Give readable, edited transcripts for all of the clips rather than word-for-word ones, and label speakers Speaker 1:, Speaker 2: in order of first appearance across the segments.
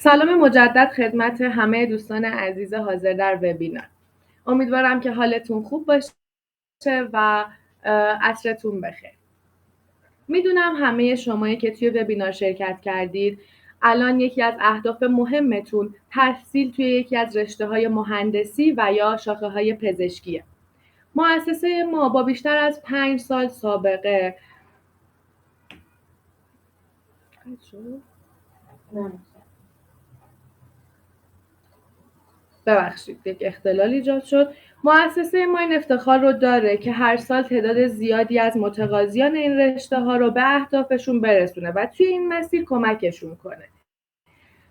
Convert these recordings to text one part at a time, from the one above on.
Speaker 1: سلام مجدد خدمت همه دوستان عزیز حاضر در وبینار. امیدوارم که حالتون خوب باشه و عصرتون بخیر. میدونم همه شمایی که توی وبینار شرکت کردید الان یکی از اهداف مهمتون تحصیل توی یکی از رشته‌های مهندسی و یا شاخه‌های پزشکیه. مؤسسه ما با بیشتر از 5 سال سابقه ببخشید یک اختلال ایجاد شد. مؤسسه ما این افتخار رو داره که هر سال تعداد زیادی از متقاضیان این رشته ها رو به اهدافشون برسونه و توی این مسیر کمکشون کنه.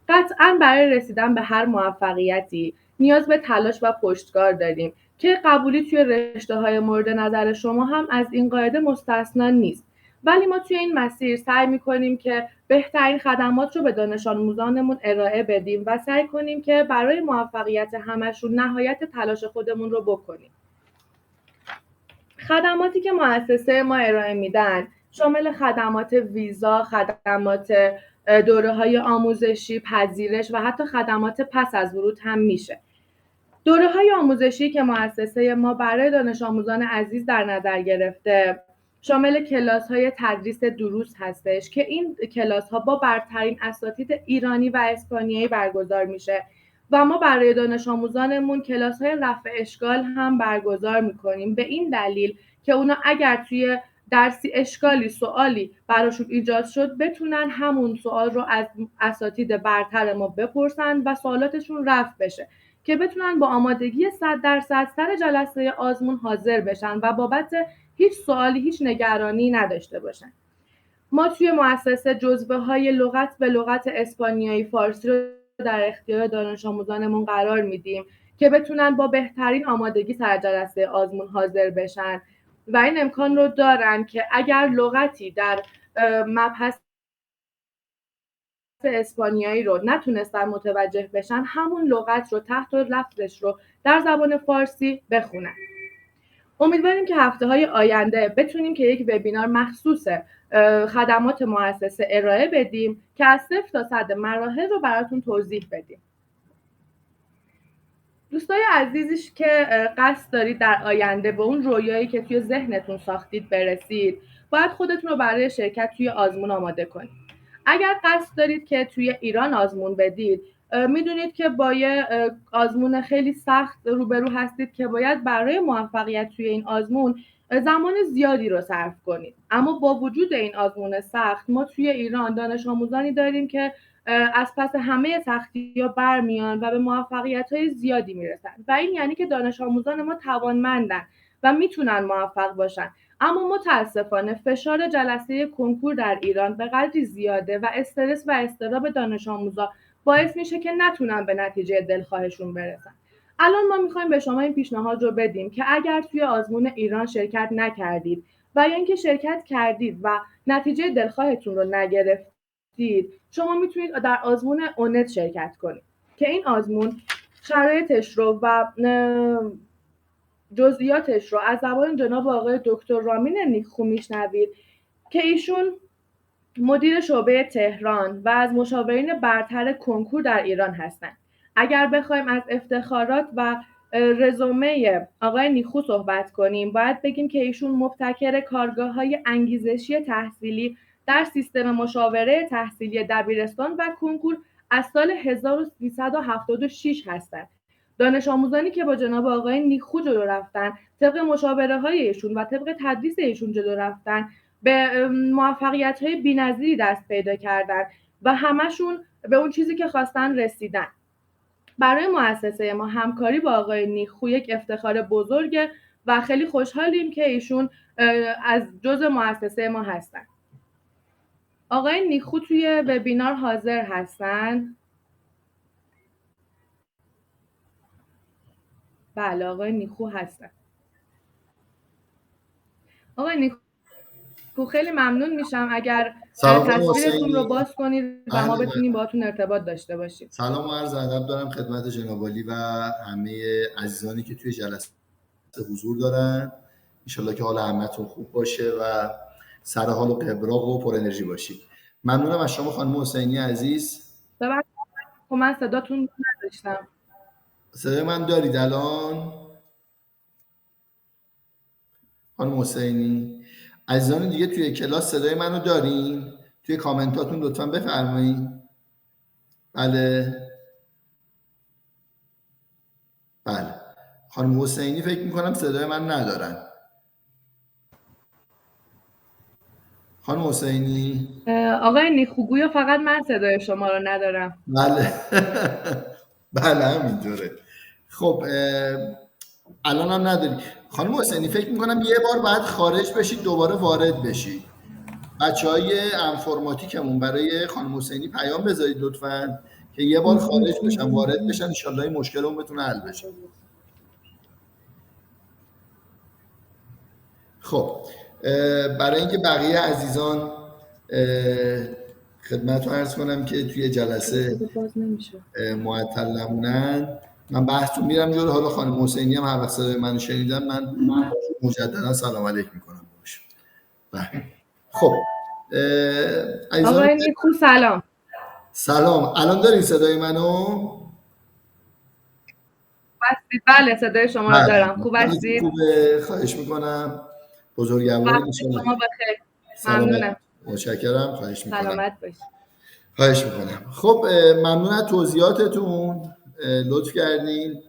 Speaker 1: قطعاً برای رسیدن به هر موفقیتی نیاز به تلاش و پشتکار داریم که قبولی توی رشته های مورد نظر شما هم از این قاعده مستثنا نیست. ولی ما توی این مسیر سعی می‌کنیم که بهترین خدمات رو به دانش آموزانمون ارائه بدیم و سعی کنیم که برای موفقیت همشون نهایت تلاش خودمون رو بکنیم. خدماتی که مؤسسه ما ارائه میدن شامل خدمات ویزا، خدمات دوره‌های آموزشی، پذیرش و حتی خدمات پس از ورود هم میشه. دوره‌های آموزشی که مؤسسه ما برای دانش آموزان عزیز در نظر گرفته شامل کلاس‌های تدریس دروس هستش که این کلاس‌ها با برترین اساتید ایرانی و اسپانیایی برگزار میشه و ما برای دانش آموزانمون کلاس‌های رفع اشکال هم برگزار می‌کنیم به این دلیل که اونا اگر توی درسی اشکالی سوالی براشون ایجاد شد بتونن همون سوال رو از اساتید برتر ما بپرسن و سوالاتشون رفع بشه که بتونن با آمادگی 100% سر جلسه آزمون حاضر بشن و بابت هیچ سوالی هیچ نگرانی نداشته باشن. ما توی مؤسسه جزوه‌های لغت به لغت اسپانیایی فارسی رو در اختیار دانش آموزانمون قرار میدیم که بتونن با بهترین آمادگی سر جلسه آزمون حاضر بشن و این امکان رو دارن که اگر لغتی در مبحث اسپانیایی رو نتونستن متوجه بشن همون لغت رو تحت لفظش رو در زبان فارسی بخونن. امیدواریم که هفته‌های آینده بتونیم که یک وبینار مخصوص خدمات مؤسسه ارائه بدیم که از 0 تا 100 مراحل رو براتون توضیح بدیم. دوستای عزیزی که قصد دارید در آینده به اون رویایی که توی ذهنتون ساختید برسید، باید خودتون رو برای شرکت توی آزمون آماده کنید. اگر قصد دارید که توی ایران آزمون بدید، میدونید که با یه آزمون خیلی سخت روبرو هستید که باید برای موفقیت توی این آزمون زمان زیادی رو صرف کنید. اما با وجود این آزمون سخت ما توی ایران دانش آموزانی داریم که از پس همه سختی‌ها برمیان و به موفقیت‌های زیادی میرسن و این یعنی که دانش آموزان ما توانمندن و میتونن موفق باشن. اما متاسفانه فشار جلسه کنکور در ایران به قدری زیاده و استرس و اضطراب دانش آموزا باعث میشه که نتونن به نتیجه دلخواهشون برسن. الان ما میخوایم به شما این پیشنهاد رو بدیم که اگر توی آزمون ایران شرکت نکردید و یا اینکه شرکت کردید و نتیجه دلخواهتون رو نگرفتید، شما میتونید در آزمون اونت شرکت کنید که این آزمون شرایطش رو و جزئیاتش رو از زبان جناب آقای دکتر رامین نیکخو میشنوید که ایشون مدیر شعبه تهران و از مشاورین برتر کنکور در ایران هستند. اگر بخوایم از افتخارات و رزومه آقای نیکخو صحبت کنیم، باید بگیم که ایشون مبتکر کارگاه‌های انگیزشی تحصیلی در سیستم مشاوره تحصیلی دبیرستان و کنکور از سال 1376 هستند. دانش آموزانی که با جناب آقای نیکخو جلو رفتن، طبق مشاوره‌های ایشون و طبق تدریس ایشون جلو رفتن، به موفقیت‌های بی‌نظیری دست پیدا کردن و همشون به اون چیزی که خواستن رسیدن. برای مؤسسه ما همکاری با آقای نیکخو یک افتخار بزرگه و خیلی خوشحالیم که ایشون از جزء مؤسسه ما هستن. آقای نیکخو توی وبینار حاضر هستن؟ بله آقای نیکخو هستن. آقای نیکخو خیلی ممنون میشم اگر تصویرتون رو باز کنید و ما بتونیم باهاتون ارتباط داشته باشیم.
Speaker 2: سلام و عرض ادب دارم خدمت جناب عالی و همه عزیزانی که توی جلسه حضور دارن. انشالله که حال همتون خوب باشه و سر حال و قبراق و پر انرژی باشید. ممنونم از شما خانم حسینی عزیز.
Speaker 1: خب من صداتون نداشتم.
Speaker 2: صدای من دارید الان؟ خانم حسینی، عزیزان دیگه توی کلاس صدای منو دارین؟ توی کامنتاتون لطفا بفرمایید. بله بله. خانم حسینی فکر میکنم صدای من ندارن. خانم حسینی.
Speaker 1: آقای نیکوگویا فقط من صدای شما رو ندارم.
Speaker 2: بله بله همینطوره. خب الان هم نداری. خانم حسینی فکر میکنم یه بار باید خارج بشید دوباره وارد بشید. بچهای انفرماتیکمون برای خانم حسینی پیام بذارید لطفاً که یه بار خارج بشن وارد بشن، ان شاءالله این مشکلمون بتونه حل بشه. خب برای اینکه بقیه عزیزان خدمتتون عرض کنم که توی جلسه معطل نمونن، من بحثتون میرم جلو. حالا خانم حسینی هم هر وقت صدای من شنیدن من مجددا سلام علیک میکنم باشه. بله. خب
Speaker 1: آقای نیکو سلام.
Speaker 2: سلام. الان دارین صدای منو؟
Speaker 1: بله صدای شما رو دارم. خوب هستید؟
Speaker 2: خوبه، خواهش میکنم. بزرگوار
Speaker 1: شما بخیر.
Speaker 2: ممنونم. متشکرم، خواهش میکنم.
Speaker 1: سلامت باشید.
Speaker 2: خواهش میکنم. خب ممنون از توضیحاتتون، لطف کردین.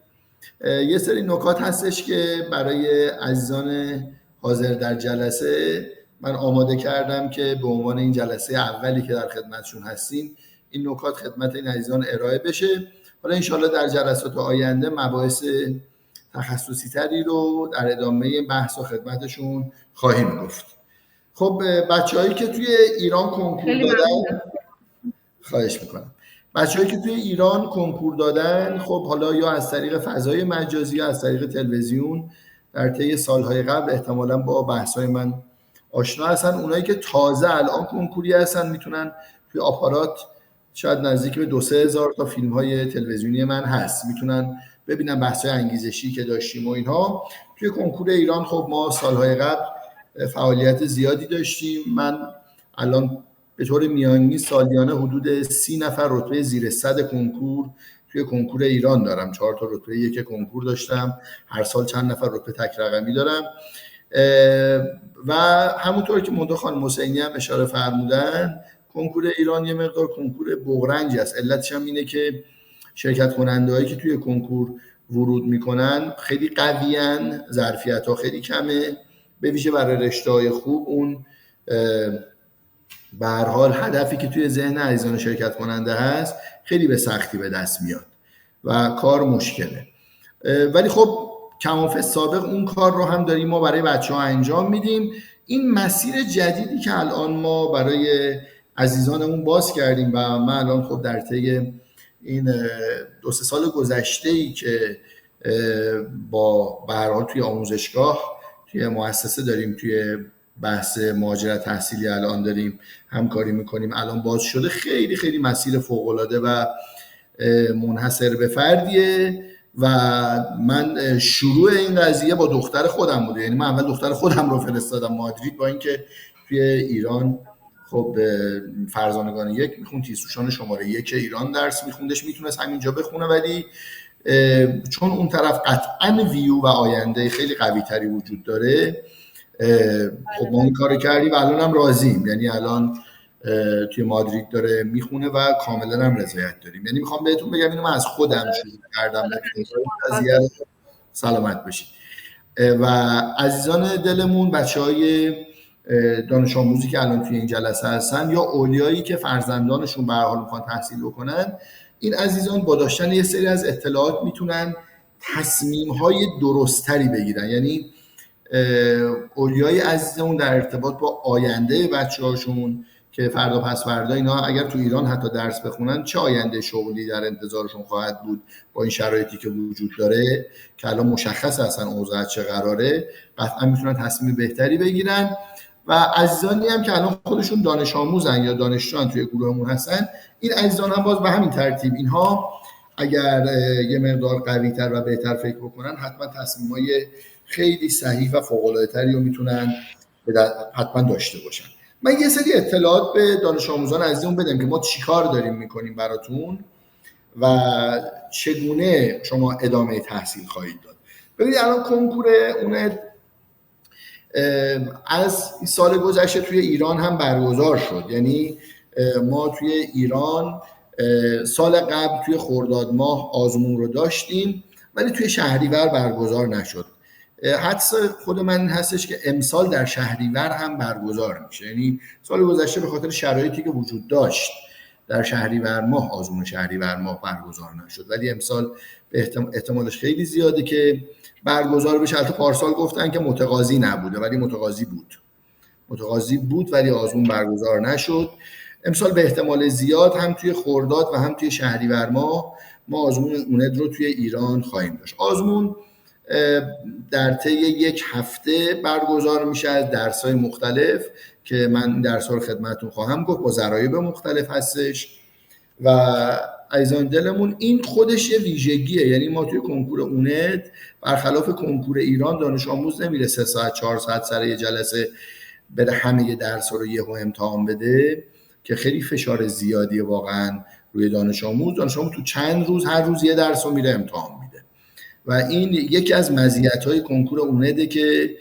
Speaker 2: یه سری نکات هستش که برای عزیزان حاضر در جلسه من آماده کردم که به عنوان این جلسه اولی که در خدمتشون هستیم این نکات خدمت این عزیزان ارائه بشه. حالا انشالله در جلسات آینده مباحث تخصصی تری رو در ادامه بحث و خدمتشون خواهیم گفت. خب بچه‌هایی که توی ایران کنکور دادن، خواهش میکنم، بچه‌هایی که توی ایران کنکور دادن، خب حالا یا از طریق فضای مجازی یا از طریق تلویزیون در طی سالهای قبل احتمالاً با بحث‌های من آشنا هستن. اونایی که تازه الان کنکوری هستن میتونن توی آپارات شاید نزدیک به 2-3 هزار تا فیلم‌های تلویزیونی من هست، میتونن ببینن بحث‌های انگیزشی که داشتیم و اینها. توی کنکور ایران خب ما سالهای قبل فعالیت زیادی داشتیم. من الان به طور میانگین سالیانه حدود 30 نفر رتبه زیر 100 کنکور توی کنکور ایران دارم. 4 تا رتبه یک کنکور داشتم، هر سال چند نفر رتبه تک رقمی دارم. و همونطور که مهندس خانم حسینی هم اشاره فرمودن، کنکور ایران یه مقدار کنکور بغرنجی است. علتش هم اینه که شرکت کننده‌هایی که توی کنکور ورود میکنن خیلی قویان، ظرفیت‌ها خیلی کمه، به ویژه برای رشته‌های خوب اون به هر حال هدفی که توی ذهن عزیزان شرکت کننده هست خیلی به سختی به دست میاد و کار مشکله. ولی خب کمافه سابق اون کار رو هم داریم ما برای بچه‌ها انجام میدیم. این مسیر جدیدی که الان ما برای عزیزانمون باز کردیم و من الان خب در طی این 2-3 سال گذشته‌ای که با به هر حال توی آموزشگاه توی مؤسسه داریم توی بحث مهاجرت تحصیلی الان داریم همکاری میکنیم، الان باز شده، خیلی خیلی مسیر فوق‌العاده و منحصر به فردیه و من شروع این قضیه با دختر خودم بوده. یعنی من اول دختر خودم رو فرستادم مادرید، با اینکه توی ایران خب فرزانگان یک میخوند، تیزهوشان شماره 1 ایران درس میخوندش، میتونست همینجا بخونه، ولی چون اون طرف قطعاً ویو و آینده خیلی قوی تری وجود داره، خب ما این کارو کردیم و الان هم راضیم. یعنی الان توی مادرید داره میخونه و کاملا هم رضایت داریم. یعنی میخوام بهتون بگم اینو من از خودم شروع کردم، قضیه سلامت باشید. و عزیزان دلمون، بچهای دانش آموزی که الان توی این جلسه هستن یا اولیایی که فرزندانشون به هر حال میخوان تحصیل بکنن، این عزیزان با داشتن یه سری از اطلاعات میتونن تصمیم‌های درستری بگیرن. یعنی اولیای عزیزمون در ارتباط با آینده بچه‌هاشون که فردا پس فردا اینا اگر تو ایران حتی درس بخونن چه آینده شغلی در انتظارشون خواهد بود با این شرایطی که وجود داره که الان مشخص اصلا اوضاع چه قراره، قطعا میتونن تصمیم بهتری بگیرن. و عزیزانی هم که الان خودشون دانش آموزن یا دانشجوان توی گروهمون هستن، این عزیزان هم باز به همین ترتیب اینها اگر یه مقدار قوی‌تر و بهتر فکر بکنن حتما تصمیمای خیلی صحیح و فوق‌العاده‌تری رو میتونن حتما داشته باشن. من یه سری اطلاعات به دانش آموزان عزیزمون بدم که ما چیکار داریم میکنیم براتون. و چگونه شما ادامه تحصیل خواهید داد. ببینید الان کنکور اون از سال گذشته توی ایران هم برگزار شد. یعنی ما توی ایران سال قبل توی خرداد ماه آزمون رو داشتیم ولی توی شهریور برگزار نشد. حدس خود من این هستش که امسال در شهریور هم برگزار میشه. یعنی سال گذشته به خاطر شرایطی که وجود داشت در شهریور ماه آزمون شهریور ماه برگزار نشد، ولی امسال به احتمالش خیلی زیاده که برگزار بشه. البته پارسال گفتن که متقاضی نبوده ولی متقاضی بود ولی آزمون برگزار نشد. امسال به احتمال زیاد هم توی خرداد و هم توی شهریور ماه ما آزمون اوند رو توی ایران خواهیم داشت. آزمون در طی یک هفته برگزار میشه از درس‌های مختلف که من درس‌ها رو خدمتتون خواهم گفت، با ضرایب مختلف هستش و عزیزان دلمون این خودش یه ویژگیه. یعنی ما توی کنکور اوند برخلاف کنکور ایران دانش آموز نمیره 3 ساعت 4 ساعت سر یه جلسه بره همه درس‌ها رو یهو امتحان بده که خیلی فشار زیادیه واقعا روی دانش آموز تو چند روز هر روز یه درس رو میره امتحان میده و این یکی از مزیت‌های کنکور اونده که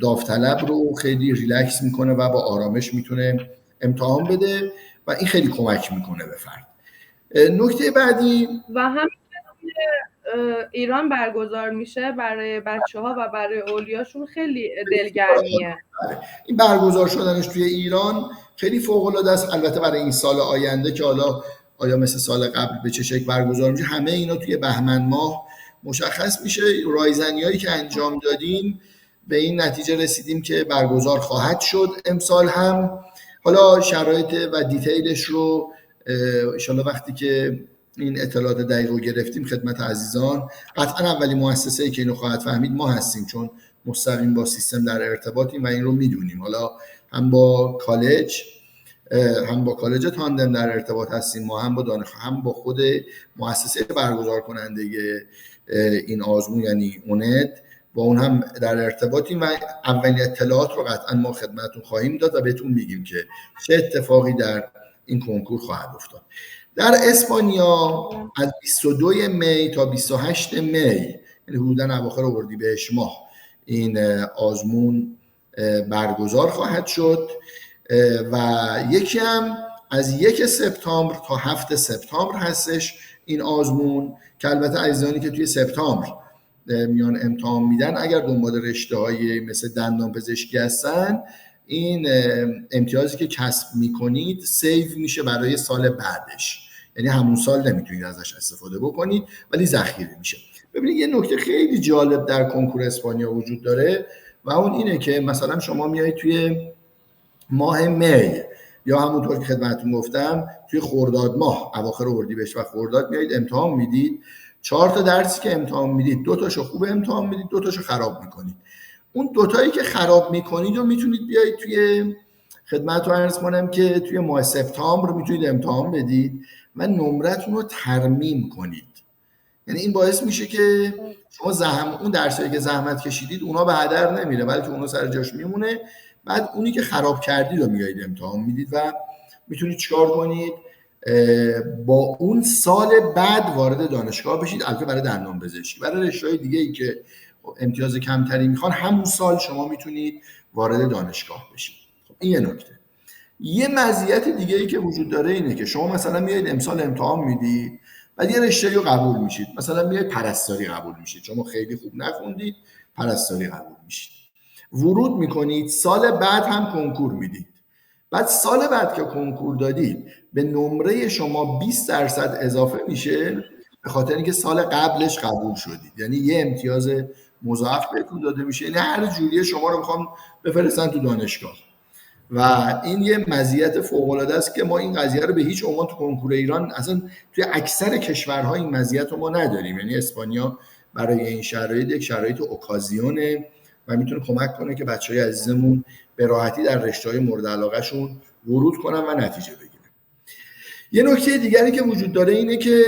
Speaker 2: داوطلب رو خیلی ریلکس میکنه و با آرامش میتونه امتحان بده و این خیلی کمک میکنه به فرد. نکته بعدی
Speaker 1: و همین ایران برگزار میشه برای بچه‌ها و برای اولیاشون خیلی دلگرمیه.
Speaker 2: این برگزار شدنش توی ایران خیلی فوق‌العاده است. البته برای این سال آینده که حالا آیا مثل سال قبل به چه شکل برگزار میشه همه اینا توی بهمن ماه مشخص میشه. رایزنی‌هایی که انجام دادیم به این نتیجه رسیدیم که برگزار خواهد شد امسال هم. حالا شرایط و دیتیلش رو ان شاءالله وقتی که این اطلاعات دقیق رو گرفتیم خدمت عزیزان. قطعا اولی مؤسسه‌ای که اینو خواهد فهمید ما هستیم چون مستقیم با سیستم در ارتباطیم و این رو میدونیم. حالا هم با کالج تاندم در ارتباط هستیم ما، هم با هم با خود مؤسسه برگزار کننده این آزمون یعنی اوند با اون هم در ارتباطیم و اولین اطلاعات رو قطعا ما خدمتتون خواهیم داد و بهتون میگیم که چه اتفاقی در این کنکور خواهد افتاد. در اسپانیا از 22 می تا 28 می یعنی حدوداً اواخر اردیبهشت ماه این آزمون برگزار خواهد شد و یکی هم از 1 سپتامبر تا 7 سپتامبر هستش این آزمون که البته عزیزانی که توی سپتامبر میان امتحان میدن اگر دنبال رشته‌های مثل دندان پزشکی هستن این امتیازی که کسب میکنید سیو میشه برای سال بعدش، یعنی همون سال نمیتونید ازش استفاده بکنید ولی ذخیره میشه. ببینید یه نکته خیلی جالب در کنکور اسپانیا وجود داره و اون اینه که مثلا شما میایید توی ماه می یا همونطور که خدمتتون گفتم توی خرداد ماه اواخر اردیبهشت و خرداد میایید امتحان میدید. 4 تا درسی که امتحان میدید 2 تاشو خوب امتحان میدید 2 تاشو خراب میکنید. اون 2 تایی که خراب میکنید رو میتونید بیایید توی خدمتتون عرض کنم که توی ماه سپتامبر میتونید امتحان بدید و نمرتون رو ترمیم کنید. یعنی این باعث میشه که شما اون درسایی که زحمت کشیدید اونا به هدر نمیره بلکه اونا سر جاش میمونه. بعد اونی که خراب کردید رو میایید امتحان میدید و میتونید چیکار کنید با اون سال بعد وارد دانشگاه بشید. البته برای دندان پزشکی، برای رشته‌های دیگه‌ای که امتیاز کمتری میخوان همون سال شما میتونید وارد دانشگاه بشید. خب این یه نکته. یه مزیت دیگه‌ای که وجود داره اینه که شما مثلا میایید امسال امتحان میدید بعد یه رشته‌ای رو قبول میشید، مثلا میایید پرستاری قبول میشید، شما خیلی خوب نخوندید پرستاری قبول میشید، ورود میکنید، سال بعد هم کنکور میدید. بعد سال بعد که کنکور دادید به نمره شما 20% اضافه میشه به خاطر اینکه سال قبلش قبول شدید. یعنی یه امتیاز مضاعف بهتون داده میشه. یعنی هر جوریه شما رو میخوام بفرستن تو دانشگاه و این یه مزیت فوق‌العاده است که ما این قضیه رو به هیچ عنوان تو کنکور ایران اصلا توی اکثر کشورها این مزیت رو ما نداریم. یعنی اسپانیا برای این شرایط یک شرایط اوکازیونه و میتونه کمک کنه که بچهای عزیزمون به راحتی در رشته‌های مورد علاقه‌شون ورود کنن و نتیجه بگیرن. یه نکته دیگری که وجود داره اینه که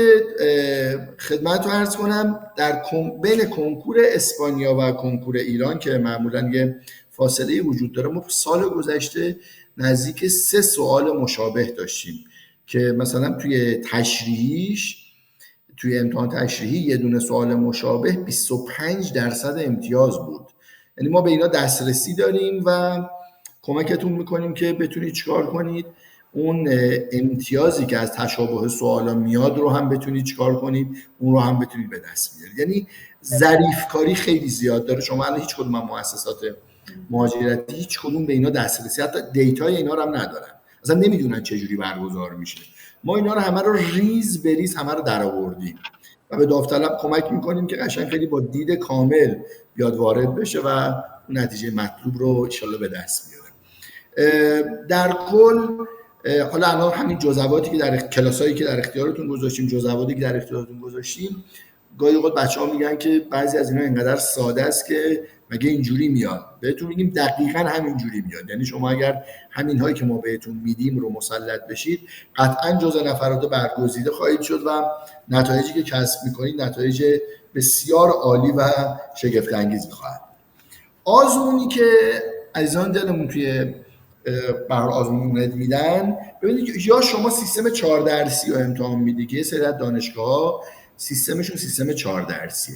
Speaker 2: خدمتتون عرض کنم در بین کنکور اسپانیا و کنکور ایران که معمولاً یه فاصله وجود داره ما سال گذشته نزدیک 3 سوال مشابه داشتیم که مثلا توی تشریحیش، توی امتحان تشریحی یه دونه سوال مشابه 25% امتیاز بود. یعنی ما به اینا دسترسی داریم و کمکتون میکنیم که بتونید چیکار کنید، اون امتیازی که از تشابه سوالا میاد رو هم بتونید چیکار کنید، اون رو هم بتونید به دست بیارید. یعنی ظریف کاری خیلی زیاد داره. شما الان هیچ کدوم از مؤسسات مهاجرتی هیچ کدوم به اینا دسترسی، حتی دیتای اینا رو هم ندارن، اصلا نمیدونن چه جوری برگزار میشه. ما اینا رو همه رو ریز به ریز همه رو درآوردیم و به داوطلب کمک میکنیم که قشنگ خیلی با دید کامل بیاد وارد بشه و اون نتیجه مطلوب رو ان شاءالله به دست بیاره. در کل حالا الان همین جزواتی که در کلاسایی که در اختیارتون گذاشتیم، جزواتی که در اختیارتون گذاشتیم، گاهی اوقات بچه‌ها میگن که بعضی از اینا اینقدر ساده است که مگه اینجوری میاد. بهتون میگیم دقیقاً همینجوری میاد. یعنی شما اگر همین هایی که ما بهتون میدیم رو مسلط بشید، قطعاً جزء نفرات برگزیده خواهید شد و نتایجی که کسب میکنید نتایج بسیار عالی و شگفت انگیزی خواهد. آزمونی که عزیزان دلمون توی برای آزمون میدن، ببینید یا شما سیستم 4 درسی رو امتحان میدید که یه سری از دانشگاه‌ها سیستمشون سیستم 4 درسیه،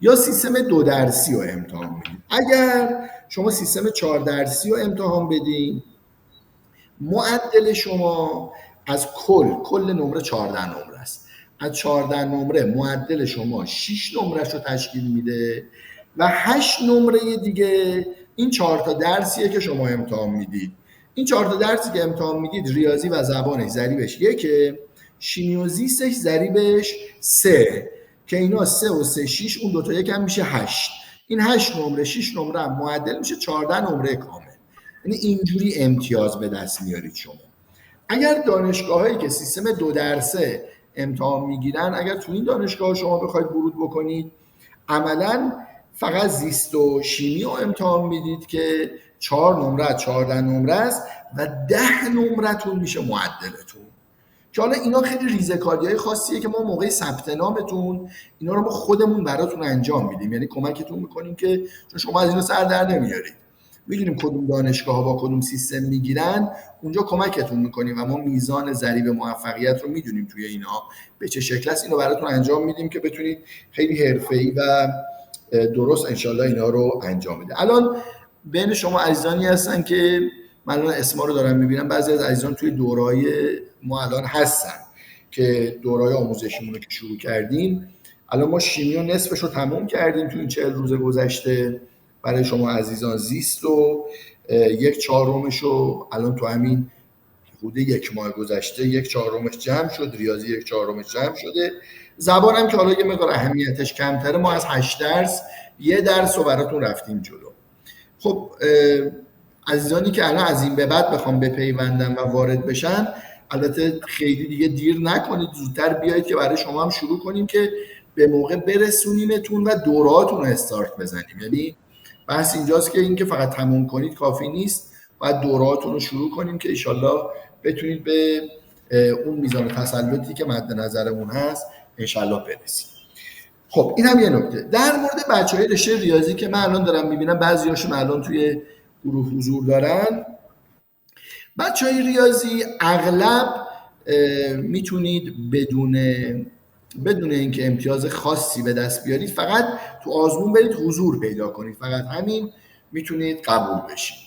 Speaker 2: یا سیستم 2 درسی رو امتحان میدید. اگر شما سیستم 4 درسی رو امتحان بدین، معدل شما از کل نمره 14 نمره است. از 14 نمره معدل شما 6 نمرهش رو تشکیل میده و 8 نمره دیگه این 4 تا درسیه که شما امتحان میدید. این 4 تا درسی که امتحان میدید، ریاضی و زبانش ضریبش 1، شیمی و زیستش ضریبش 3، که اینا 3 و 3 6، اون دو تا یکم میشه 8. این 8 نمره 6 نمره هم معدل میشه 14 نمره کامل. یعنی اینجوری امتیاز به دست میارید شما. اگر دانشگاهایی که سیستم 2 درسه امتحان میگیرن، اگر تو این دانشگاه شما بخواید ورود بکنید، عملاً فقط زیست و شیمی رو امتحان میدید که 4 نمره 14 نمره است و 10 نمره‌تون میشه معدلتون. که حالا اینا خیلی ریزکاری‌های خاصیه که ما موقع ثبت نامتون اینا رو ما خودمون براتون انجام میدیم. یعنی کمکتون میکنیم که چون شما از اینا سر در نمیارید، میدونیم کدوم دانشگاه‌ها با کدوم سیستم میگیرن، اونجا کمکتون میکنیم و ما میزان ضریب موفقیت رو میدونیم توی اینا به چه شکل است. اینو براتون انجام میدیم که بتونید خیلی حرفه‌ای و درست انشالله اینا رو انجام بده. الان بین شما عزیزانی هستن که من الان اسما رو دارم میبینم، بعضی از عزیزان توی دورهای ما الان هستن که دورهای آموزشیمون رو که شروع کردیم. الان ما شیمی و نصفش رو تموم کردیم تو این 40 روز گذشته. برای شما عزیزان زیست و 1/4 رو الان تو همین حدود 1 ماه گذشته 1/4 جمع شد، ریاضی 1/4 جمع شده. زبان هم که حالا یه مقدار اهمیتش کمتره، ما از 8 درس 1 درس رو براتون رفتیم جلو. خب عزیزانی که الان از این به بعد بخوام بپیوندن و وارد بشن، البته خیلی دیگه دیر نکنید، زودتر بیایید که برای شما هم شروع کنیم که به موقع برسونیمتون و دوراتون رو استارت بزنیم. یعنی بحث اینجاست که اینکه فقط تموم کنید کافی نیست، باید دوراتون رو شروع کنیم که انشالله بتونید به اون میزان تسلطی که مد نظرمون هست انشالله برسید. خب این هم یه نکته. در مورد بچهای رشته ریاضی که من الان دارم میبینم بعضیاشون الان توی گروه حضور دارن، بچهای ریاضی اغلب میتونید بدون اینکه امتیاز خاصی به دست بیارید، فقط تو آزمون برید حضور پیدا کنید، فقط همین میتونید قبول بشید.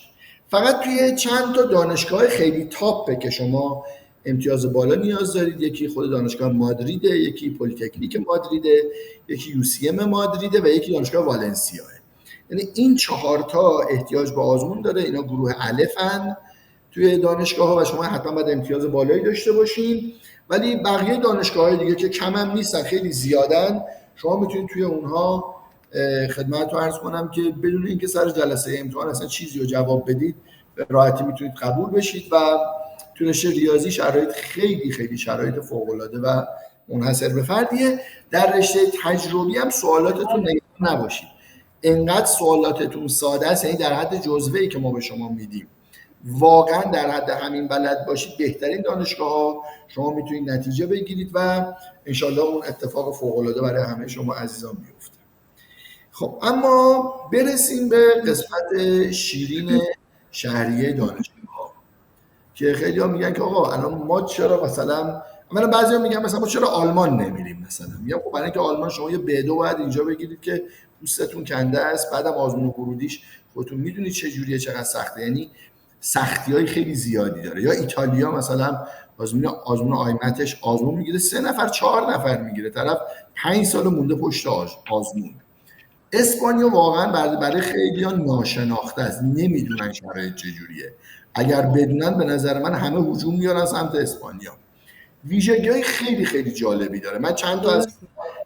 Speaker 2: فقط توی چند تا دانشگاه خیلی تاپه که شما امتیاز بالا نیاز دارید. یکی خود دانشگاه مادریده، یکی پلی‌تکنیک مادریده، یکی UCM مادریده و یکی دانشگاه والنسیاه. یعنی این 4 تا احتیاج به آزمون داره. اینا گروه الفن توی دانشگاه‌ها و شما حتما باید امتیاز بالایی داشته باشین. ولی بقیه دانشگاه‌های دیگه که کم هم نیستن، خیلی زیادن، شما میتونید توی اونها خدمتتون عرض کنم که بدون اینکه سر جلسه امتحان اصلا چیزی رو جواب بدید به راحتی میتونید قبول بشید. و توی رشته ریاضی شرایط خیلی خیلی شرایط فوق‌العاده و منحصر به فردیه. در رشته تجربی هم سوالاتتون نگران نباشید، انقدر سوالاتتون ساده است، یعنی در حد جزوه‌ای که ما به شما میدیم واقعا در حد همین بلد باشید، بهترین دانشگاه‌ها شما میتونید نتیجه بگیرید و انشالله اون اتفاق فوق‌العاده برای همه شما عزیزان بیفته. خب اما برسیم به قسمت شیرین شهریه دانشگاه. که خیلی ها میگن که آقا الان ما چرا مثلا بعضی ها میگن مثلا ما چرا آلمان نمیریم، مثلا میگم خب برای اینکه آلمان شما یه B2 باید اینجا بگیرید که پوستتون کنده است، بعدم آزمون ورودیش خودتون میدونید چه جوریه، چقدر سخته، یعنی سختی‌های خیلی زیادی داره. یا ایتالیا مثلا آزمون آیمتش آزمون میگیره 3 نفر 4 نفر میگیره، طرف 5 سال مونده پشت آزمون. اسپانیا واقعا برای خیلی‌ها ناشناخته است، نمیدونن شرایط چجوریه. اگر بدونن به نظر من همه هجوم میارن سمت اسپانیا. ویژگی‌های خیلی خیلی جالبی داره. من چند تا از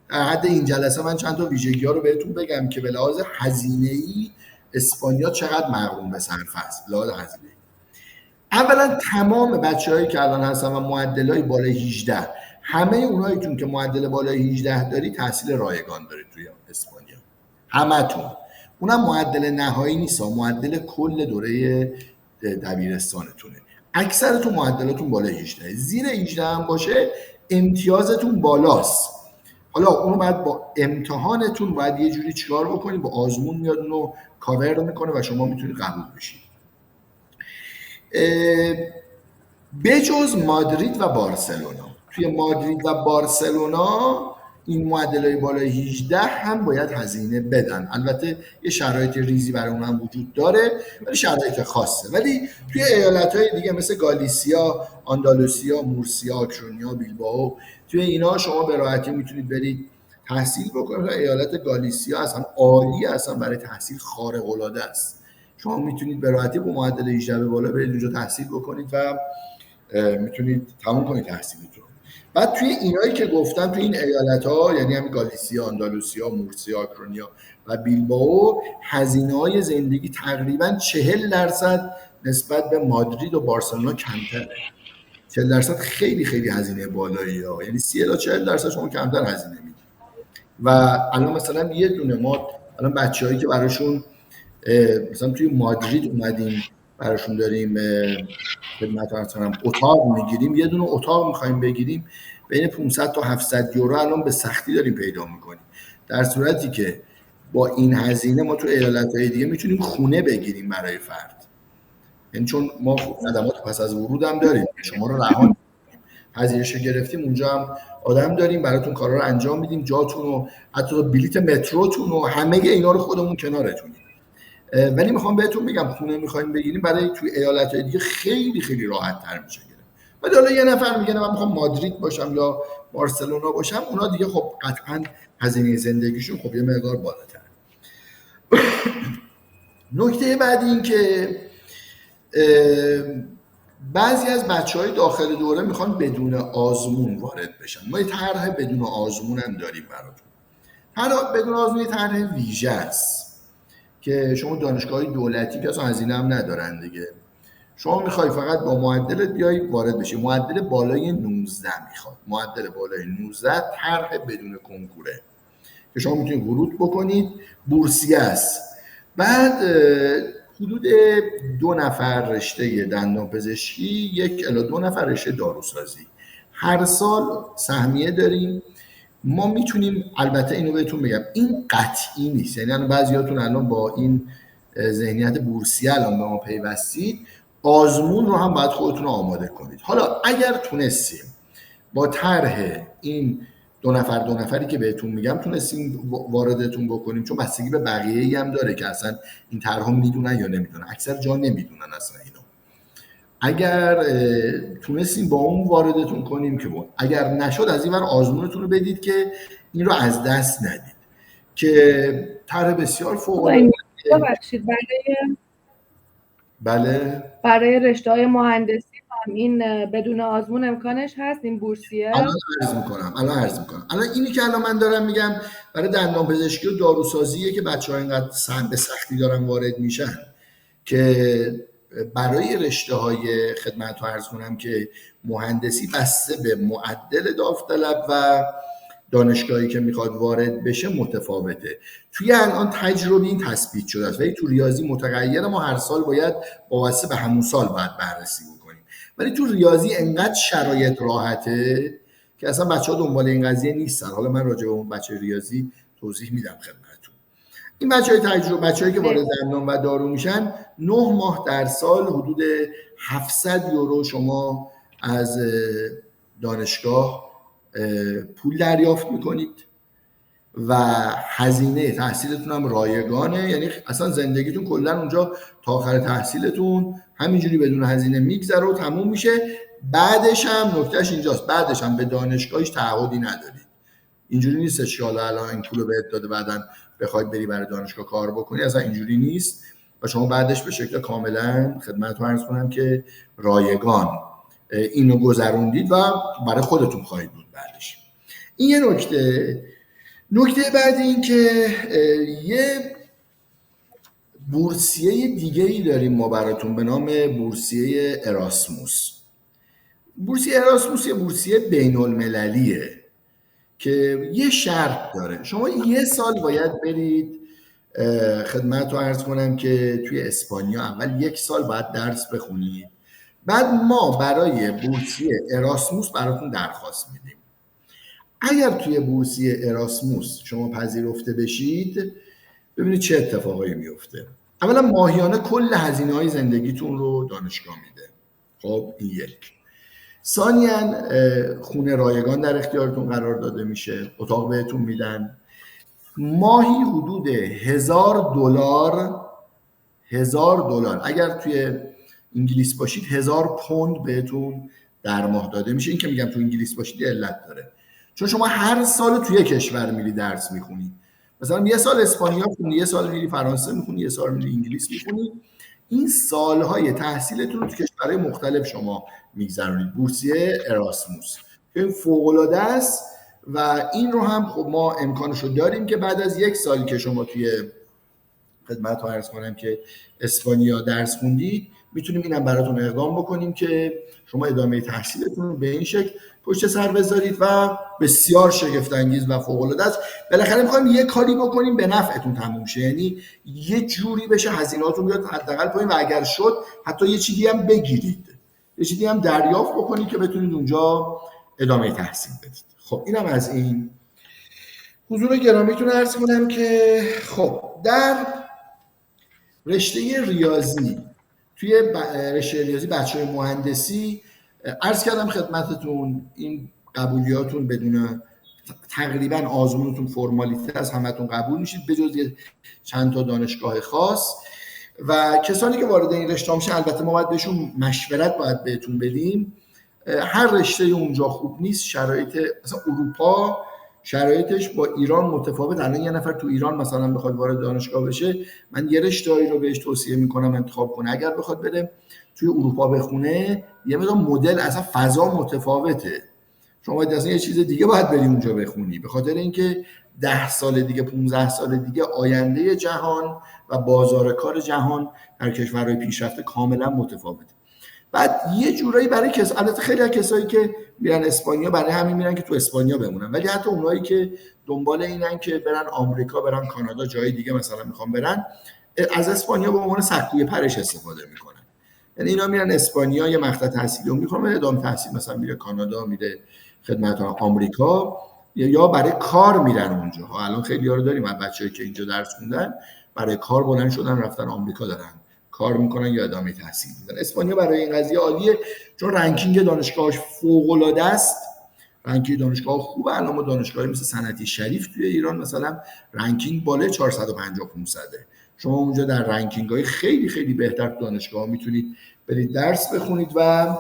Speaker 2: حد این جلسه من چند تا ویژگی‌ها رو بهتون بگم که به لحاظ هزینه‌ای اسپانیا چقدر مغروم به صرفه است. به لحاظ هزینه‌ای اولا تمام بچه‌هایی که الان هستن و معدلای بالای 18، همه اوناییتون که معدل بالای 18 داری تحصیل رایگان دارید توی اسپانیا، همتون. اونم معدل نهایی نیست، معدل کل دوره دبیرستانتونه. اکثرتون معدلاتون بالای 18، زیر 18 هم باشه امتیازتون بالاست. حالا اونو باید با امتحانتون باید یه جوری چیکار بکنید، با آزمون میاد اونو کاور میکنه و شما میتونید قبول بشید. بجز مادرید و بارسلونا، توی مادرید و بارسلونا این معدلای بالای 18 هم باید هزینه بدن. البته یه شرایط ریزی برای اون هم وجود داره ولی شرایط خاصه. ولی توی ایالت‌های دیگه مثل گالیسیا، آندالوسیا، مورسیا، آکرونیا، بیلبائو، توی اینا شما به راحتی میتونید برید تحصیل بکنید. ایالت گالیسیا اصلا عالی، اصلا برای تحصیل خارق العاده است. شما میتونید به راحتی با معدل 18 به بالا برید اونجا تحصیل بکنید و میتونید تموم کنید تحصیلتون. بعد توی اینایی که گفتم، توی این ایالت‌ها یعنی همین گالیسیا، آندالوسیا، مورسیا، آکرونیا و بیلبائو، هزینه‌های زندگی تقریباً 40% نسبت به مادرید و بارسلونا کمتره. 40% خیلی خیلی هزینه بالاییه، یعنی 30-40% شما کمتر هزینه میدید. و الان مثلا یه دونه ما الان بچه‌هایی که براشون مثلا توی مادرید اومدیم براشون داریم خدمت عرض کنم اتاق میگیریم، یه دونه اتاق میخوایم بگیریم بین 500 تا 700 یورو الان به سختی داریم پیدا میکنیم، در صورتی که با این هزینه ما تو ایالت‌های دیگه میتونیم خونه بگیریم برای فرد. یعنی چون ما خدمات پس از ورود هم داریم، شما رو رها پذیرش گرفتیم، اونجا هم آدم داریم براتون کارا رو انجام میدیم، جاتون و حتی بلیت متروتون و همه اینا رو خودمون کنارتونیم. ولی میخوام بهتون بگم خونه میخوایم بگیریم برای توی ایالت‌های دیگه خیلی خیلی راحت تر میشه گرفت. ولی حالا یه نفر میگه من میخوام مادرید باشم یا بارسلونا باشم، اونا دیگه خب قطعاً هزینه زندگیشون خب یه مقدار بالاتر. نکته بعدی این که بعضی از بچه‌های داخل دوره میخوان بدون آزمون وارد بشن. ما یه طرح بدون آزمون هم داریم براتون. طرح بدون آزمون یه طرح ویژه است که شما دانشگاه‌های دولتی که اصلا هزینه هم ندارن دیگه، شما میخوای فقط با معدلت بیای وارد بشی. معدل بالای 19 میخواد، معدل بالای 19 طرح بدون کنکوره که شما میتونید ورود بکنید، بورسیه است. بعد حدود 2 نفر رشته دندانپزشکی، 1 الی 2 نفر رشته داروسازی. هر سال سهمیه داریم. ما میتونیم، البته اینو بهتون بگم این قطعی نیست، یعنی بعضیاتون الان با این ذهنیت بورسیه الان به ما پیوستید، آزمون رو هم باید خودتون رو آماده کنید. حالا اگر تونستیم با طرح این 2 نفری که بهتون میگم تونستیم واردتون بکنیم، چون بستگی به بقیه‌ای هم داره که اصلا این طرحو میدونن یا نمیدونن، اکثر جا نمیدونن اصلا اینو. اگر تونستیم با اون واردتون کنیم که بود، اگر نشد از این ور آزمونتون رو بدید که این رو از دست ندید، که طرح بسیار فوق‌العاده.
Speaker 1: ببخشید برای رشته‌های مهندسی هم این بدون آزمون امکانش هست، این بورسیه؟
Speaker 2: الان عرض میکنم. الان اینی که الان من دارم میگم برای دندانپزشکی و داروسازیه که بچه‌ها اینقدر به سختی دارن وارد میشن، که برای رشته‌های خدمت رو عرض کنم که مهندسی بسته به معدل داوطلب و دانشگاهی که میخواد وارد بشه متفاوته. توی الان تجربه این تثبیت شده است، ولی تو ریاضی متغیر، ما هر سال باید وابسته به همون سال باید بررسی بکنیم. ولی تو ریاضی انقدر شرایط راحته که اصلا بچه‌ها دنبال این قضیه نیستن. حالا من راجع به اون بچه ریاضی توضیح میدم خدمتتون. این بچه‌هایی که وارد دندان و دارو میشن 9 ماه در سال حدود 700 یورو شما از دانشگاه پول دریافت میکنید و هزینه تحصیلتون هم رایگانه، یعنی اصلا زندگیتون کلا اونجا تا آخر تحصیلتون همینجوری بدون هزینه میگذره و تموم میشه. بعدش هم نکتهش اینجاست، بعدش هم به دانشگاهش تعهدی ندارید. اینجوری نیستش که حالا الان این پولو بهت داده بعدن بخواید بری برای دانشگاه کار بکنی، اصلا اینجوری نیست و شما بعدش به شکل کاملا خدمتتون عرض کنم که رایگان اینو گذروندید و برای خودتون خواهید بود بعدش. این یه نکته بعدی این که یه بورسیه دیگه‌ای داریم ما براتون به نام بورسیه اراسموس. بورسیه اراسموس یه بورسیه بین‌المللیه که یه شرط داره. شما 1 سال باید برید خدمتتون عرض کنم که توی اسپانیا اول 1 سال باید درس بخونید، بعد ما برای بورسیه اراسموس براتون درخواست میدیم. اگر توی بورسیه اراسموس شما پذیرفته بشید، ببینید چه اتفاقایی میفته. اولا ماهیانه کل هزینه‌های زندگیتون رو دانشگاه میده. خب این یک. ثانیاً خونه رایگان در اختیارتون قرار داده میشه، اتاق بهتون میدن. ماهی حدود $1000 اگر توی انگلیس باشید 1000 پوند بهتون در ماه داده میشه. این که میگم تو انگلیس باشید علت داره، چون شما هر سال توی کشور میری درس میخونی. مثلا 1 سال اسپانیا میخونی، 1 سال میری فرانسه میخونی، 1 سال میری انگلیس میخونی. این سالهای تحصیلتون رو تو کشورهای مختلف شما میگذرونید. بورسیه اراسموس که فوق‌العاده است و این رو هم خب ما امکانش رو داریم که بعد از 1 سالی که شما توی خدمتتون عرض کنم که اسپانیا درس خوندید، میتونیم اینم براتون اقدام بکنیم که شما ادامه تحصیلتون رو به این شکل پشت سر بذارید و بسیار شگفت انگیز و فوق العاده است. بالاخره می‌خوایم یه کاری بکنیم به نفعتون تموم شه، یعنی یه جوری بشه هزینه‌هاتون بیاد حداقل پایین و اگر شد حتی یه چیزی هم بگیرید، یه چیزی هم دریافت بکنید که بتونید اونجا ادامه تحصیل بدید. خب اینم از این. حضور گرامیتون عرض کنم که خب در رشته ریاضی، توی رشته ریاضی بچه‌های مهندسی عرض کردم خدمتتون این قبولیاتون بدون تقریبا آزمونتون فرمالیته از همتون قبول میشید به جز چند تا دانشگاه خاص و کسانی که وارد این رشته میشن البته ما باید بهشون مشورت باید بهتون بدیم. هر رشته اونجا خوب نیست، شرایط مثلا اروپا شرایطش با ایران متفاوت. الان یه نفر تو ایران مثلا بخواد وارد دانشگاه بشه، من یه رشته‌ای رو بهش توصیه میکنم انتخاب کنه. اگر بخواد بره توی اروپا بخونه یه مدل اصلا فضا متفاوته. شما باید اصلا یه چیز دیگه باید بری اونجا بخونی، به خاطر اینکه 10 سال دیگه 15 سال دیگه آینده جهان و بازار کار جهان در کشورهای پیشرفته کاملا متفاوته. بعد یه جورایی برای البته خیلی از کسایی که میرن اسپانیا برای همین میرن که تو اسپانیا بمونن، ولی حتی اونایی که دنبال اینن که برن آمریکا، برن کانادا، جای دیگه مثلا میخوان برن، از اسپانیا به عنوان سکوی پرش استفاده میکنن. یعنی اینا میرن اسپانیا یه مقطع تحصیلی رو میکنن، ادامه تحصیل مثلا میره کانادا، میره خدمت آمریکا، یا برای کار میرن اونجا. ها الان خیلی‌ها رو داریم از بچه‌ای که اینجا درس خوندن برای کار بلند شدن رفتن آمریکا دارن کار میکنن یا ادامه تحصیل میدن. اسپانیا برای این قضیه عالیه چون رنکینگ دانشگاهش فوق العاده است. رنکینگ دانشگاه خوبه. الان ما دانشگاهی مثل صنعتی شریف توی ایران مثلا رنکینگ بالای 450 500. شما اونجا در رنکینگ های خیلی خیلی بهتر دانشگاه میتونید برید درس بخونید و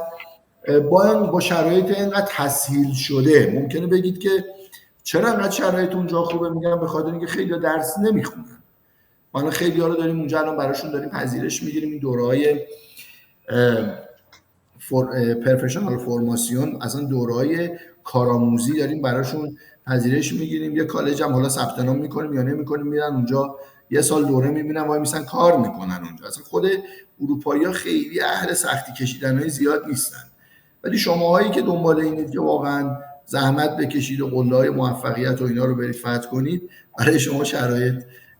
Speaker 2: با شرایط اینقدر تسهیل شده. ممکنه بگید که چرا انقدر شرایط اونجا خوبه؟ میگم به خاطر اینکه خیلی درس نمیخونن. ما خیلی ها رو داریم اونجا الان براشون داریم پذیرش میگیریم. این دوره‌های پروفشنال فرماسیون، اصلا دوره‌های کارآموزی داریم براشون پذیرش میگیریم. یه کالج هم حالا ثبت نام میکنیم یا نمیکنیم، میرن اونجا یه سال دوره میبینن وای میسن کار میکنن اونجا. اصلا خود اروپایی‌ها خیلی اهل سختی کشیدن‌های زیاد نیستن، ولی شماهایی که دنبال اینید که واقعا زحمت بکشید و قله‌های موفقیت و اینا رو برید فتح کنید، برای شما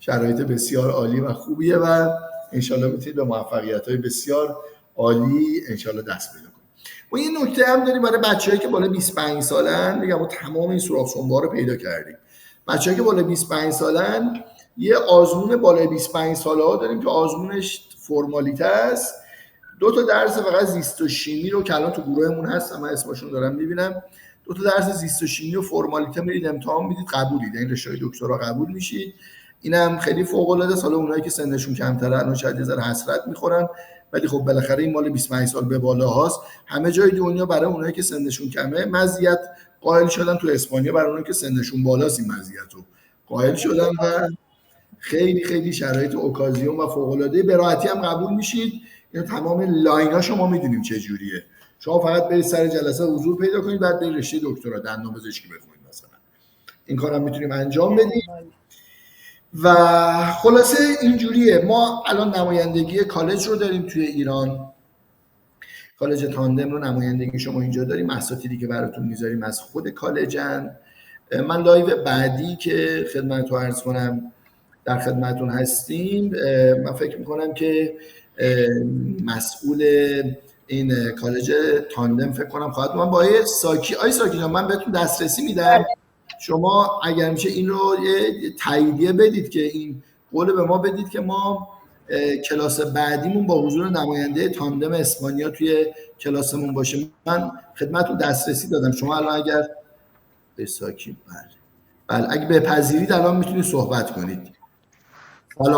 Speaker 2: شرایط بسیار عالی و خوبیه و انشالله میتونید به موفقیت‌های بسیار عالی انشالله دست پیدا کنید. ما یه نکته هم داریم برای بچه‌هایی که بالا 25 سالن، میگم ما تمام این سوراخ سنبه‌ها رو پیدا کردیم. بچه‌هایی که بالا 25 سالن یه آزمون بالای 25 ساله ها داریم که آزمونش فرمالیته است. 2 تا درس فقط زیست و شیمی رو که الان تو گروهمون هستم، من اسمشون دارم میبینم، 2 تا درس زیست و شیمی و فرمالیته میرید امتحان میدید، قبولید، این رشته دکترا قبول میشید. اینم خیلی فوق العاده است. حالا اونایی که سنشون کمتره الان شاید یه ذره حسرت میخورن، ولی خب بالاخره این مال 25 سال به بالا هاست. همه جای دنیا برای اونایی که سنشون کمه مزیت قائل شدن، تو اسپانیا برای اونایی که سنشون بالاست این مزیت رو قائل شدن و خیلی خیلی شرایط اوکازیون و فوق العاده به راحتی هم قبول میشید. این تمام لاین‌ها شما میدونیم چه جوریه، شما فقط برید سر جلسه حضور پیدا کنید، بعد برید رشته دکترا دندانپزشکی بخونید مثلا، این کارم میتونیم انجام بدیم. و خلاصه اینجوریه. ما الان نمایندگی کالج رو داریم توی ایران، کالج تاندم رو نمایندگی شما اینجا داریم، اساتیدی که براتون میذاریم از خود کالجن. من لایو بعدی که خدمتتون عرض کنم در خدمتتون هستیم، من فکر میکنم که مسئول این کالج تاندم فکر کنم خواهد من با ساکی. ساکی جان من بهتون دسترسی میدم، شما اگر میشه این رو یه تاییدیه بدید که این قول به ما بدید که ما کلاس بعدیمون با حضور نماینده تاندم اسپانیا توی کلاسمون باشه. من خدمتتون دسترسی دادم، شما الان اگر به ساکی بله اگه بپذیرید الان میتونید صحبت کنید.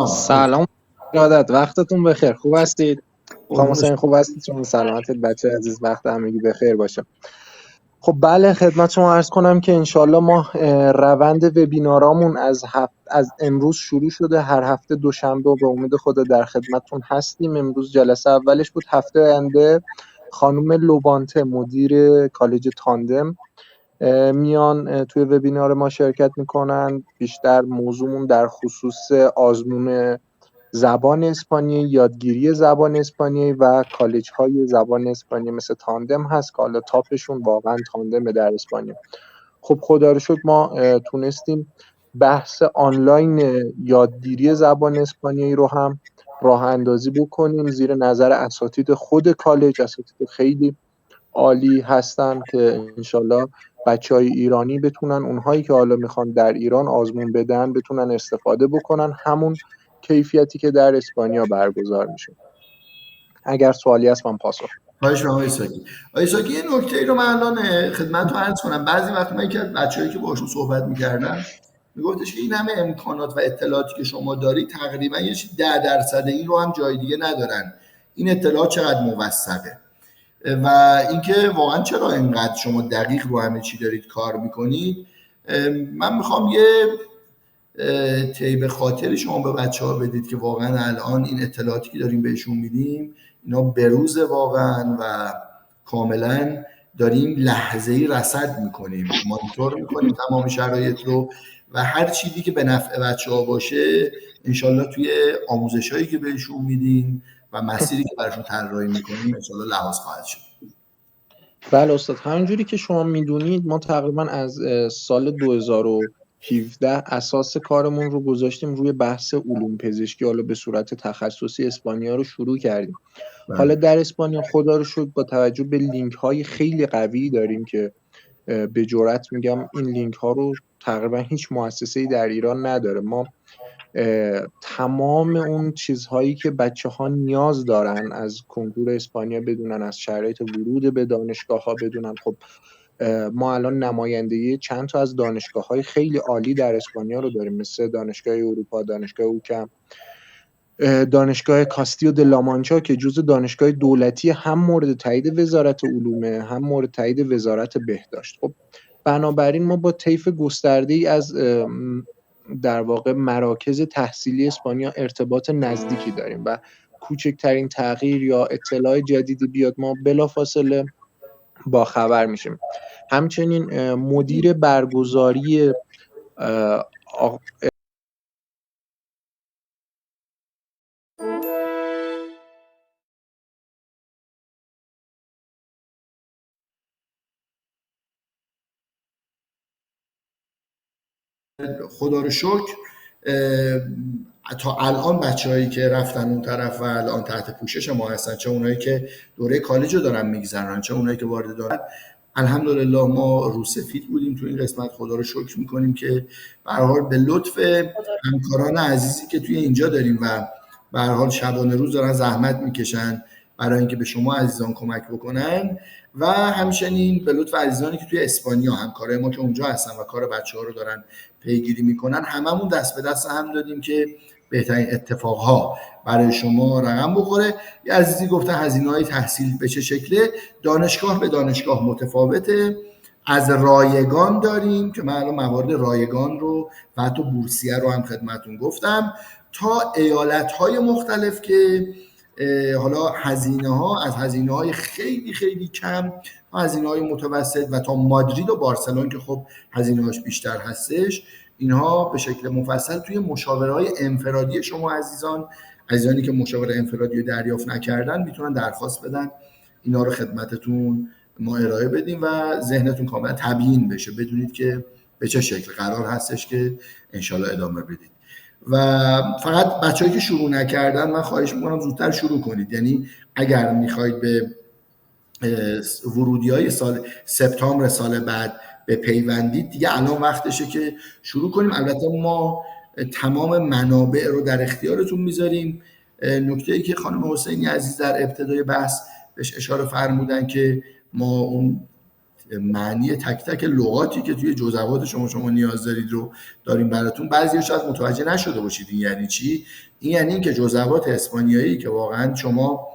Speaker 3: سلام ارادت، وقتتون بخیر، خوب هستید؟ خانم حسین خوب هستید؟ شما سلامت بچه عزیز، وقت همگی بخیر باشه. خب بله، خدمت شما عرض کنم که انشالله ما روند وبینارامون از امروز شروع شده، هر هفته دوشنبه به امید خدا در خدمتتون هستیم. امروز جلسه اولش بود، هفته آینده خانم لوبانته مدیر کالج تاندم میان توی وبینار ما شرکت میکنن. بیشتر موضوعمون در خصوص آزمون زبان اسپانیایی، یادگیری زبان اسپانیایی و کالج های زبان اسپانیایی مثل تاندم هست که حالا تاپشون واقعا تاندمه در اسپانیا. خب خدا رو شکر ما تونستیم بحث آنلاین یادگیری زبان اسپانیایی رو هم راه اندازی بکنیم زیر نظر اساتید خود کالج. اساتید خیلی عالی هستن که انشالله بچهای ایرانی بتونن، اونهایی که حالا میخوان در ایران آزمون بدن بتونن استفاده بکنن همون کیفیتی که در اسپانیا برگزار میشه. اگر سوالی هست من پاسخ.
Speaker 2: خواهش می‌کنم آیساکی. یه نکته رو من الان خدمتتون عرض کنم. بعضی وقت من که بچه‌هایی که باهاشون صحبت می‌کردم میگفتش که این همه امکانات و اطلاعاتی که شما دارید تقریبا یه چیز 10% این رو هم جای دیگه ندارن. این اطلاعات چقدر موثقه و اینکه واقعا چرا اینقدر شما دقیق رو همه چی دارید کار میکنید. من میخوام یه طیب خاطری شما به بچه‌ها بدید که واقعا الان این اطلاعاتی که داریم بهشون میدیم اینا بروز واقعا و کاملا داریم لحظه‌ای رصد میکنیم، مانیتور میکنیم تمام شرایط رو و هر چیزی که به نفع بچه‌ها باشه انشالله توی آموزشایی که بهشون میدیم و مسیری که براشون طراحی میکنیم انشالله لحاظ خواهد شد.
Speaker 3: بله استاد، همونجوری که شما میدونید ما تقریبا از سال 2017 اساس کارمون رو گذاشتیم روی بحث علوم پزشکی، حالا به صورت تخصصی اسپانیا رو شروع کردیم. حالا در اسپانیا خدا رو شکر با توجه به لینک های خیلی قوی داریم که به جرئت میگم این لینک ها رو تقریبا هیچ مؤسسه‌ای در ایران نداره. ما تمام اون چیزهایی که بچه ها نیاز دارن از کنکور اسپانیا بدونن، از شرایط ورود به دانشگاه ها بدونن. خب ما الان نمایندگی چند تا از دانشگاه های خیلی عالی در اسپانیا رو داریم، مثل دانشگاه اروپا، دانشگاه اوکم، دانشگاه کاستیو د لامانچا که جزو دانشگاه دولتی هم مورد تایید وزارت علومه هم مورد تایید وزارت بهداشت. خب بنابراین ما با طیف گسترده‌ای از در واقع مراکز تحصیلی اسپانیا ارتباط نزدیکی داریم و کوچکترین تغییر یا اطلاع جدیدی بیاد ما بلافاصله با خبر میشیم. همچنین مدیر برگزاری
Speaker 2: خدا رو شکر تا الان بچه‌هایی که رفتن اون طرف و الان تحت پوشش ما هستن، چه اونایی که دوره کالج رو دارن میگذرن چه اونایی که وارد دارن، الحمدلله ما روسفید بودیم تو این قسمت. خدا رو شکر میکنیم که به هر حال به لطف همکاران عزیزی که توی اینجا داریم و به هر حال شبانه روز دارن زحمت میکشن برای اینکه به شما عزیزان کمک بکنن و همچنین به لطف عزیزانی که توی اسپانیا همکارای ما که اونجا هستن و کار بچه‌ها رو دارن پیگیری میکنن، هممون دست به دست هم دادیم که بهترین اتفاقها برای شما رقم بخوره. یه عزیزی گفته هزینه‌های تحصیل به چه شکله؟ دانشگاه به دانشگاه متفاوته. از رایگان داریم که من الان موارد رایگان رو و حتی بورسیه رو هم خدمتون گفتم، تا ایالت‌های مختلف که حالا هزینه‌ها از هزینه‌های خیلی خیلی کم تا هزینه‌های متوسط و تا مادرید و بارسلون که خب هزینه‌هاش بیشتر هستش. اینها به شکل مفصل توی مشاوره‌های انفرادی شما عزیزانی که مشاوره انفرادی رو دریافت نکردن میتونن درخواست بدن، اینا رو خدمتتون ما ارائه بدیم و ذهنتون کاملا تبیین بشه، بدونید که به چه شکل قرار هستش که انشالله ادامه بدید. و فقط بچه‌ای که شروع نکردن من خواهش میکنم زودتر شروع کنید. یعنی اگر میخواید به ورودی‌های سال سپتامبر سال بعد به پیوندید، دیگه الان وقتشه که شروع کنیم. البته ما تمام منابع رو در اختیارتون میذاریم. نکته‌ای که خانم حسینی عزیز در ابتدای بحث بهش اشاره فرمودن که ما اون معنی تک تک لغاتی که توی جزوات شما نیاز دارید رو داریم براتون. بعضی‌ها شاید متوجه نشده باشید این یعنی چی. این یعنی این که جزوات اسپانیایی که واقعا شما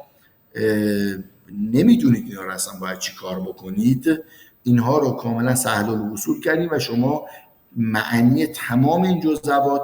Speaker 2: نمیدونید اینا رو اصلا باید چی کار بکنید، اینها رو کاملا سهل الوصول کردیم و شما معنی تمام این جزوات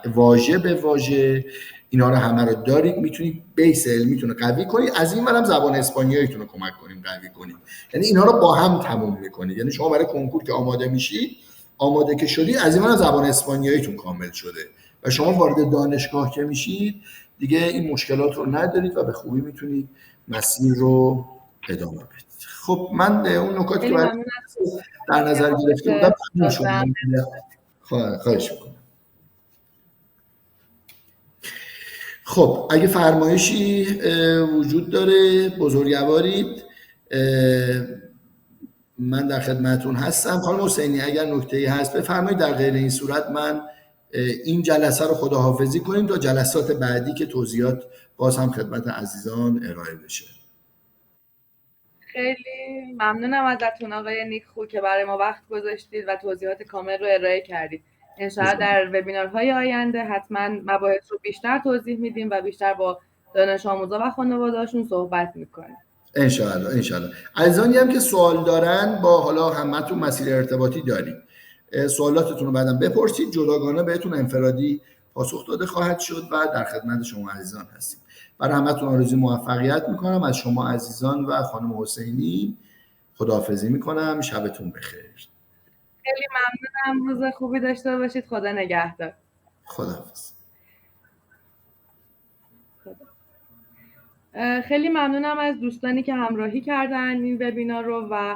Speaker 2: واژه به واژه اینا رو همه رو دارید، میتونید بیس علمیتون رو قوی کنید، از این ورم زبان اسپانیاییتون رو کمک کنیم قوی کنید. یعنی اینا رو با هم تموم میکنید. یعنی شما برای کنکور که آماده میشید، آماده که شدید، از این ورم زبان اسپانیاییتون کامل شده و شما وارد دانشگاه که میشید دیگه این مشکلات رو ندارید و به خوبی میتونید مسیر رو ادامه بدید. خب من اون نکاتی که در نظر گرفته بودم خواهش میکنم. خب اگه فرمایشی وجود داره بزرگوارید، من در خدمتون هستم. خانم حسینی اگر نکته‌ای هست بفرمایید، در غیر این صورت من این جلسه رو خداحافظی کنیم تا جلسات بعدی که توضیحات باز هم خدمت عزیزان ارائه بشه.
Speaker 1: خیلی ممنونم ازتون آقای نیکخو که برای ما وقت گذاشتید و توضیحات کامل رو ارائه کردید. انشاءالله در وبینارهای آینده حتما مباحث رو بیشتر توضیح میدیم و بیشتر با دانش آموزا و خانواده‌هاشون صحبت میکنیم.
Speaker 2: انشاءالله. عزیزانی هم که سوال دارن با حالا همتون مسیر ارتباطی داریم، سوالاتتون رو بعداً بپرسید، جداگانه بهتون انفرادی پاسخ داده خواهد شد و در خدمت شما عزیزان هستیم. برای همتون آرزوی موفقیت میکنم. از شما عزیزان و خانم حسینی خداحافظی میکنم. شبتون بخیر.
Speaker 1: خیلی ممنونم. روز خوبی داشته باشید. خدا نگهدار.
Speaker 2: خداحافظ.
Speaker 1: خیلی ممنونم از دوستانی که همراهی کردن این وبینار رو و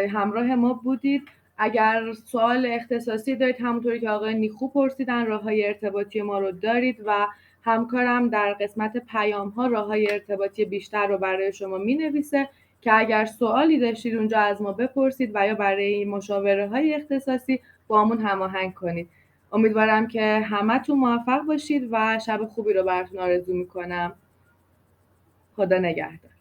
Speaker 1: همراه ما بودید. اگر سوال اختصاصی دارید همونطوری که آقای نیکخو پرسیدن راههای ارتباطی ما رو دارید و همکارم در قسمت پیام ها راههای ارتباطی بیشتر رو برای شما می نویسه که اگر سوالی داشتید اونجا از ما بپرسید و یا برای مشاوره های اختصاصی با همون هماهنگ کنید. امیدوارم که همتون موفق باشید و شب خوبی رو براتون آرزو میکنم. خدا نگهدار.